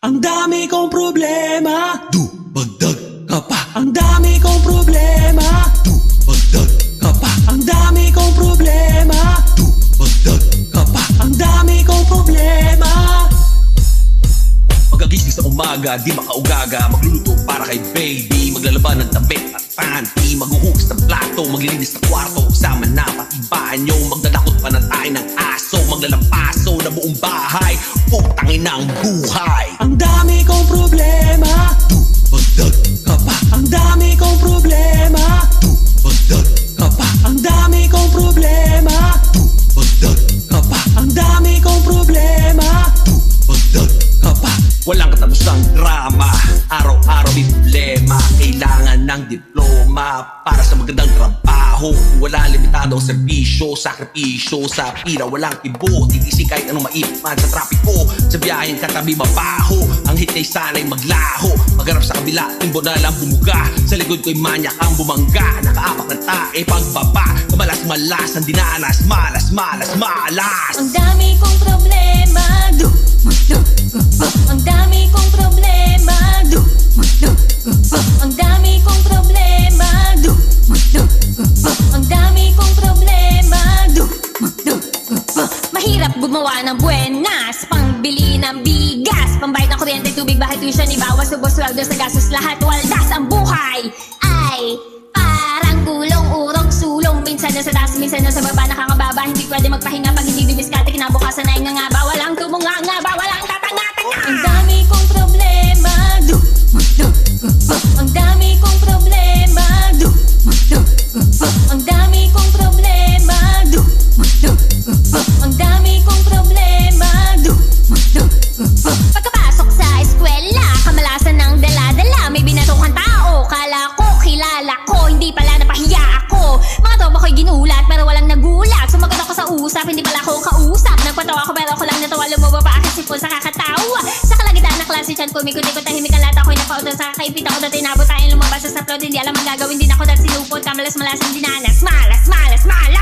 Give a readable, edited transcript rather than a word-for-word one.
Ang dami kong problema, dumagdag ka pa. Ang dami kong problema, dumagdag ka pa. Ang dami kong problema, dumagdag ka pa. Ang dami kong problema. Pagkagising sa umaga, di makaugaga, magluluto para kay baby, maglalaban ng damit at panty, maghuhugas ng plato, maglilinis ng kwarto, sama na pati banyo, magdadakot pa na tayo ng aso, maglalampaso na buong bahay, putangin ang buhay. Ang dami kong problema, dumagdag ka pa. Ang dami kong problema, dumagdag ka pa. Ang dami kong problema, dumagdag ka pa. Ang dami kong problema, dumagdag ka pa. Walang katapusang drama, araw-araw may problema, kailangan ng diploma para sa magandang trabaho. Wala limitado ang serbisyo, sakripisyo sa pila, walang tibo, titisi kahit anong maipan sa trapiko. Sa biyaheng katabi mabaho, ang hit ay sanay maglaho, magharap sa kabila, timbo na lang bumuga. Sa likod ko'y manyak ang bumangga, nakaapak ng tae pagbaba, kamalas-malas ang dinanas, malas-malas, malas. Ang dami kong problema, ang dami kong problema, ang dami kong problema, ang dami kong problema. Mahirap gumawa ng buenas, pangbili ng bigas, pambayad ng kuryente, tubig, bahay, tuition, ibawas, subos, sweldo sa gastos, lahat waldas. Ang buhay ay parang gulong, urong, sulong, minsan na sa taas, minsan na sa baba, nakakababa, hindi pwede magpahinga pag hindi dumiskate, kinabukasan ay nga ba, walang tumunga nga ba, walang tatanga-tanga. Ang dami kong problema, ang dami kong problema, ang dami kong problema, ang dami kong problema. Pagkapasok sa eskwela, kamalasan ng dala-dala, may binatokang tao, kala ko kilala ko, hindi pala napahiya ako. Mga tropa ko'y ginulat pero walang nagulat, sumagot ako sa usap, hindi pala ako kausap. Nagpatawa ako pero ako lang natawa, lumaba pa aking sipon sa kakatawa. Sa kalagitan ng klase dyan, kumikot-ikot, tahimik ang lata ko'y napautot sa kakaipit ako. Dati nabot tayong lumabas sa plot, hindi alam ang gagawin din ako dahil sinupot, kamalas-malas ang dinanas, malas, malas, malas.